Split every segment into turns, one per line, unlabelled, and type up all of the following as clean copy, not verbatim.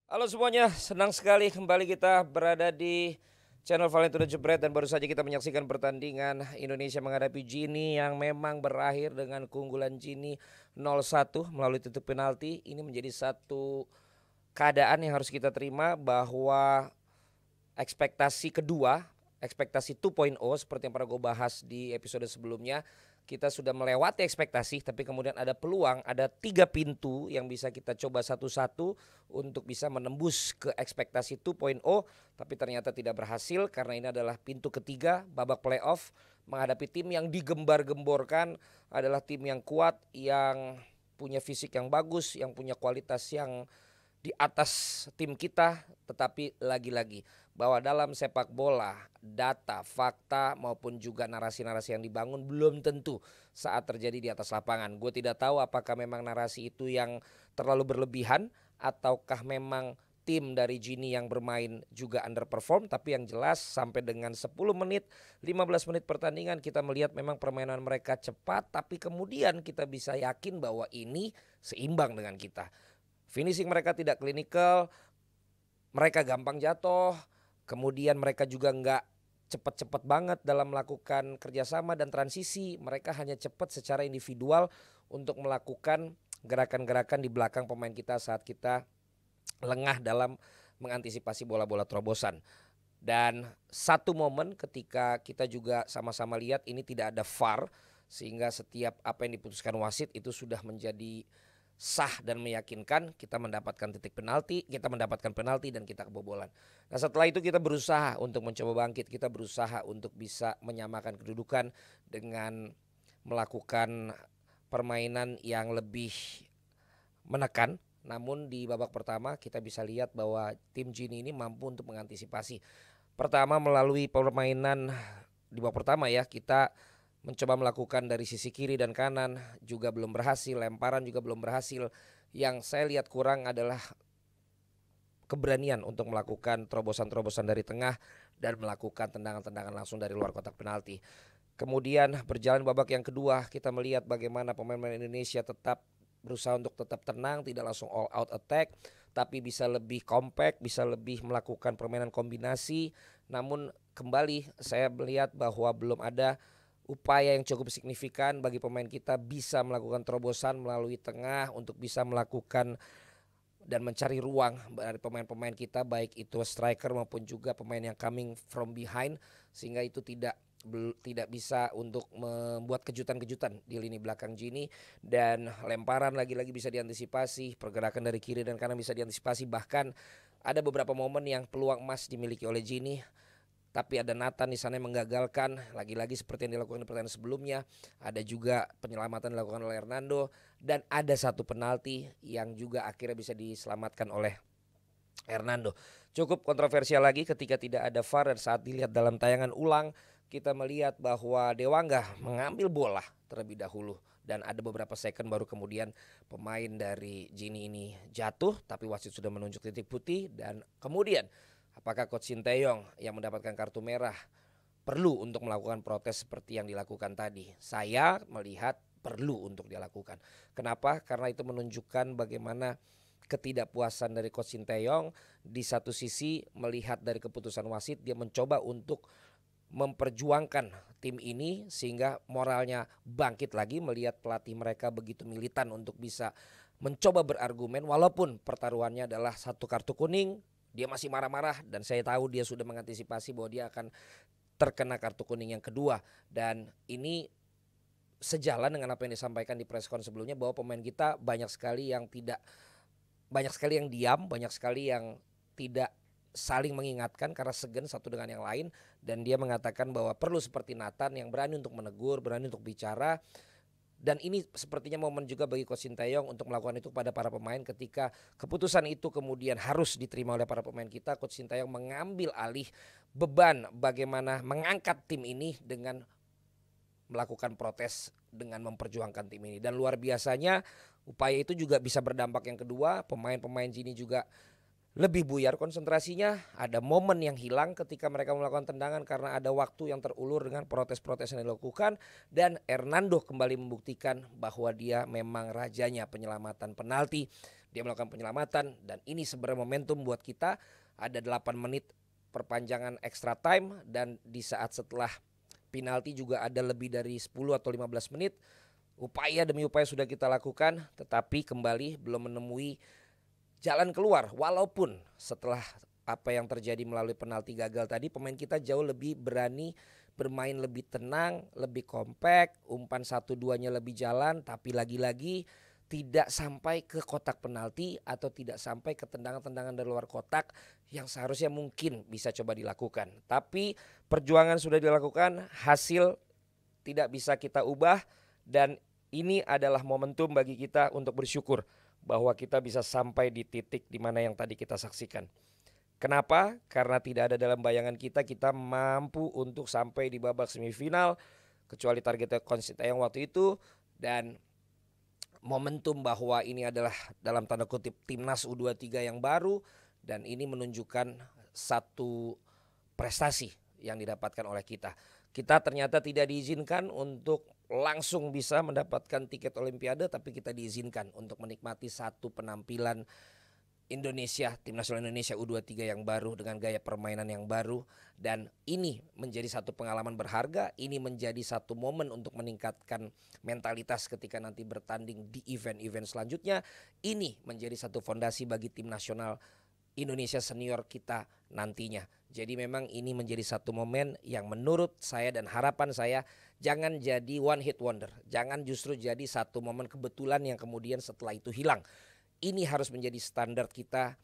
Halo semuanya, senang sekali kembali kita berada di channel Valentino Jebret dan baru saja kita menyaksikan pertandingan Indonesia menghadapi Gini yang memang berakhir dengan keunggulan Gini 0-1 melalui titik penalti. Ini menjadi satu keadaan yang harus kita terima bahwa ekspektasi kedua, ekspektasi 2.0 seperti yang pernah gue bahas di episode sebelumnya, kita sudah melewati ekspektasi, tapi kemudian ada peluang, ada 3 pintu yang bisa kita coba satu-satu untuk bisa menembus ke ekspektasi 2.0, tapi ternyata tidak berhasil karena ini adalah pintu ketiga babak playoff menghadapi tim yang digembar-gemborkan adalah tim yang kuat, yang punya fisik yang bagus, yang punya kualitas yang di atas tim kita, tetapi lagi-lagi bahwa dalam sepak bola data, fakta maupun juga narasi-narasi yang dibangun belum tentu saat terjadi di atas lapangan. Gue tidak tahu apakah memang narasi itu yang terlalu berlebihan ataukah memang tim dari Gini yang bermain juga underperform, tapi yang jelas sampai dengan 10 menit, 15 menit pertandingan kita melihat memang permainan mereka cepat, tapi kemudian kita bisa yakin bahwa ini seimbang dengan kita. Finishing mereka tidak klinikal, mereka gampang jatuh, kemudian mereka juga nggak cepat-cepat banget dalam melakukan kerjasama dan transisi. Mereka hanya cepat secara individual untuk melakukan gerakan-gerakan di belakang pemain kita saat kita lengah dalam mengantisipasi bola-bola terobosan. Dan satu momen ketika kita juga sama-sama lihat ini tidak ada VAR, sehingga setiap apa yang diputuskan wasit itu sudah menjadi sah dan meyakinkan, kita mendapatkan titik penalti, kita mendapatkan penalti dan kita kebobolan. Nah setelah itu kita berusaha untuk mencoba bangkit, kita berusaha untuk bisa menyamakan kedudukan dengan melakukan permainan yang lebih menekan. Namun di babak pertama kita bisa lihat bahwa tim Gini ini mampu untuk mengantisipasi. Pertama melalui permainan di babak pertama ya, kita mencoba melakukan dari sisi kiri dan kanan juga belum berhasil, lemparan juga belum berhasil. Yang saya lihat kurang adalah keberanian untuk melakukan terobosan-terobosan dari tengah dan melakukan tendangan-tendangan langsung dari luar kotak penalti. Kemudian berjalan babak yang kedua, kita melihat bagaimana pemain-pemain Indonesia tetap berusaha untuk tetap tenang, tidak langsung all out attack, tapi bisa lebih compact, bisa lebih melakukan permainan kombinasi. Namun kembali saya melihat bahwa belum ada upaya yang cukup signifikan bagi pemain kita bisa melakukan terobosan melalui tengah untuk bisa melakukan dan mencari ruang dari pemain-pemain kita, baik itu striker maupun juga pemain yang coming from behind, sehingga itu tidak bisa untuk membuat kejutan-kejutan di lini belakang Gini. Dan lemparan lagi-lagi bisa diantisipasi, pergerakan dari kiri dan kanan bisa diantisipasi, bahkan ada beberapa momen yang peluang emas dimiliki oleh Gini, tapi ada Nathan di sana yang menggagalkan. Lagi-lagi seperti yang dilakukan di pertandingan sebelumnya, ada juga penyelamatan dilakukan oleh Hernando, dan ada satu penalti yang juga akhirnya bisa diselamatkan oleh Hernando. Cukup kontroversial lagi ketika tidak ada VAR, dan saat dilihat dalam tayangan ulang kita melihat bahwa Dewangga mengambil bola terlebih dahulu dan ada beberapa second baru kemudian pemain dari Gini ini jatuh, tapi wasit sudah menunjuk titik putih. Dan kemudian apakah Coach Sinteyong yang mendapatkan kartu merah perlu untuk melakukan protes seperti yang dilakukan tadi? Saya melihat perlu untuk dilakukan. Kenapa? Karena itu menunjukkan bagaimana ketidakpuasan dari Coach Sinteyong. Di satu sisi melihat dari keputusan wasit, dia mencoba untuk memperjuangkan tim ini sehingga moralnya bangkit lagi melihat pelatih mereka begitu militan untuk bisa mencoba berargumen walaupun pertaruhannya adalah satu kartu kuning. Dia masih marah-marah dan saya tahu dia sudah mengantisipasi bahwa dia akan terkena kartu kuning yang kedua. Dan ini sejalan dengan apa yang disampaikan di preskon sebelumnya bahwa pemain kita banyak sekali yang diam, banyak sekali yang tidak saling mengingatkan karena segan satu dengan yang lain. Dan dia mengatakan bahwa perlu seperti Nathan yang berani untuk menegur, berani untuk bicara. Dan ini sepertinya momen juga bagi Coach Sinteyong untuk melakukan itu kepada para pemain. Ketika keputusan itu kemudian harus diterima oleh para pemain kita, Coach Sinteyong mengambil alih beban bagaimana mengangkat tim ini dengan melakukan protes, dengan memperjuangkan tim ini. Dan luar biasanya upaya itu juga bisa berdampak yang kedua. Pemain-pemain Gini juga lebih buyar konsentrasinya. Ada momen yang hilang ketika mereka melakukan tendangan karena ada waktu yang terulur dengan protes-protes yang dilakukan. Dan Hernando kembali membuktikan bahwa dia memang rajanya penyelamatan penalti. dia melakukan penyelamatan, dan ini sebenarnya momentum buat kita. Ada 8 menit perpanjangan extra time, dan di saat setelah penalti juga ada lebih dari 10 atau 15 menit. Upaya demi upaya sudah kita lakukan, tetapi kembali belum menemui jalan keluar. Walaupun setelah apa yang terjadi melalui penalti gagal tadi, pemain kita jauh lebih berani bermain, lebih tenang, lebih kompak, umpan 1-2-nya lebih jalan, tapi lagi-lagi tidak sampai ke kotak penalti atau tidak sampai ke tendangan-tendangan dari luar kotak yang seharusnya mungkin bisa coba dilakukan. Tapi perjuangan sudah dilakukan, hasil tidak bisa kita ubah, dan ini adalah momentum bagi kita untuk bersyukur bahwa kita bisa sampai di titik di mana yang tadi kita saksikan. Kenapa? Karena tidak ada dalam bayangan kita mampu untuk sampai di babak semifinal, kecuali targetnya Coach Sintayong waktu itu, dan momentum bahwa ini adalah dalam tanda kutip timnas U23 yang baru, dan ini menunjukkan satu prestasi yang didapatkan oleh kita. Kita ternyata tidak diizinkan untuk langsung bisa mendapatkan tiket Olimpiade, tapi kita diizinkan untuk menikmati satu penampilan Indonesia, tim nasional Indonesia U23 yang baru dengan gaya permainan yang baru, dan ini menjadi satu pengalaman berharga. Ini menjadi satu momen untuk meningkatkan mentalitas ketika nanti bertanding di event-event selanjutnya. Ini menjadi satu fondasi bagi tim nasional Indonesia senior kita nantinya. Jadi memang ini menjadi satu momen yang menurut saya dan harapan saya jangan jadi one hit wonder. Jangan justru jadi satu momen kebetulan yang kemudian setelah itu hilang. Ini harus menjadi standar kita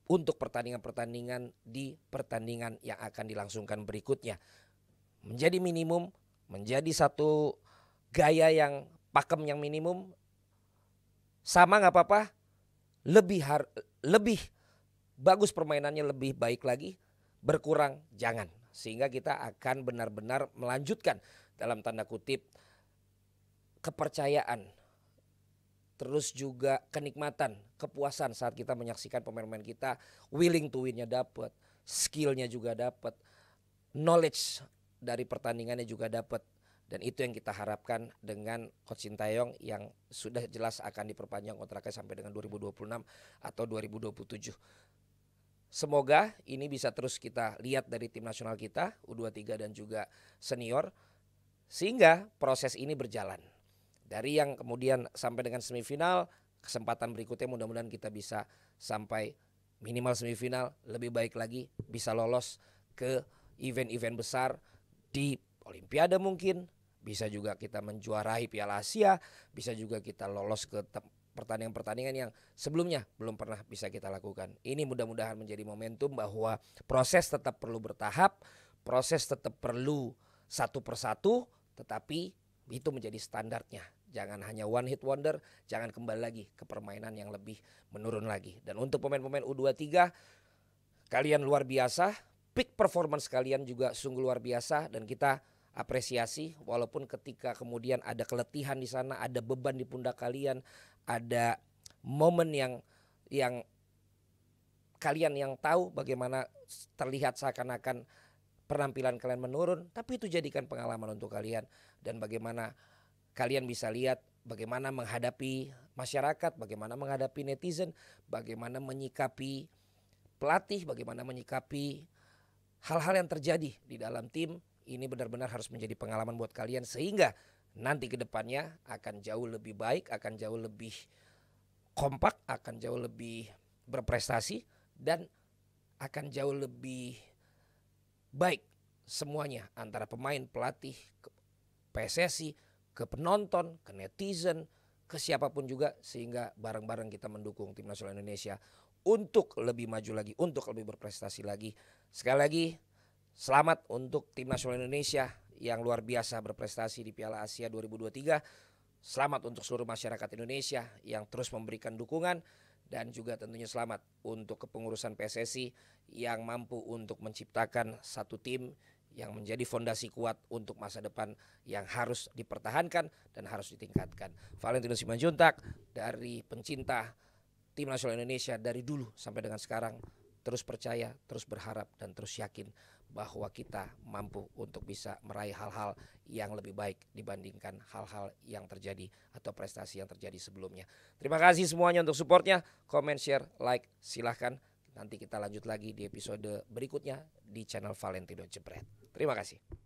untuk pertandingan-pertandingan di pertandingan yang akan dilangsungkan berikutnya. Menjadi minimum, menjadi satu gaya yang pakem yang minimum. Sama gak apa-apa, lebih bagus permainannya, lebih baik lagi, berkurang jangan. Sehingga kita akan benar-benar melanjutkan dalam tanda kutip kepercayaan, terus juga kenikmatan, kepuasan saat kita menyaksikan pemain-pemain kita willing to win-nya dapat, skill-nya juga dapat, knowledge dari pertandingannya juga dapat. Dan itu yang kita harapkan dengan Coach Sintayong yang sudah jelas akan diperpanjang kontraknya sampai dengan 2026 atau 2027. Semoga ini bisa terus kita lihat dari tim nasional kita U23 dan juga senior, sehingga proses ini berjalan. Dari yang kemudian sampai dengan semifinal, kesempatan berikutnya mudah-mudahan kita bisa sampai minimal semifinal, lebih baik lagi bisa lolos ke event-event besar di Olimpiade mungkin, bisa juga kita menjuarai Piala Asia, bisa juga kita lolos ke pertandingan-pertandingan yang sebelumnya belum pernah bisa kita lakukan. Ini mudah-mudahan menjadi momentum bahwa proses tetap perlu bertahap, proses tetap perlu satu persatu, tetapi itu menjadi standarnya. Jangan hanya one hit wonder, jangan kembali lagi ke permainan yang lebih menurun lagi. Dan untuk pemain-pemain U23, kalian luar biasa, peak performance kalian juga sungguh luar biasa, dan kita apresiasi walaupun ketika kemudian ada keletihan di sana, ada beban di pundak kalian, ada momen yang kalian yang tahu bagaimana terlihat seakan-akan penampilan kalian menurun, tapi itu jadikan pengalaman untuk kalian, dan bagaimana kalian bisa lihat bagaimana menghadapi masyarakat, bagaimana menghadapi netizen, bagaimana menyikapi pelatih, bagaimana menyikapi hal-hal yang terjadi di dalam tim. Ini benar-benar harus menjadi pengalaman buat kalian, sehingga nanti ke depannya akan jauh lebih baik, akan jauh lebih kompak, akan jauh lebih berprestasi, dan akan jauh lebih baik semuanya antara pemain, pelatih, PSSI, ke penonton, ke netizen, ke siapapun juga, sehingga bareng-bareng kita mendukung tim nasional Indonesia untuk lebih maju lagi, untuk lebih berprestasi lagi. Sekali lagi selamat untuk tim nasional Indonesia yang luar biasa berprestasi di Piala Asia 2023. Selamat untuk seluruh masyarakat Indonesia yang terus memberikan dukungan, dan juga tentunya selamat untuk kepengurusan PSSI yang mampu untuk menciptakan satu tim yang menjadi fondasi kuat untuk masa depan yang harus dipertahankan dan harus ditingkatkan. Valentino Simanjuntak, dari pencinta tim nasional Indonesia dari dulu sampai dengan sekarang, terus percaya, terus berharap, dan terus yakin bahwa kita mampu untuk bisa meraih hal-hal yang lebih baik dibandingkan hal-hal yang terjadi atau prestasi yang terjadi sebelumnya. Terima kasih semuanya untuk supportnya, comment, share, like, silahkan. Nanti kita lanjut lagi di episode berikutnya di channel Valentino Jebret. Terima kasih.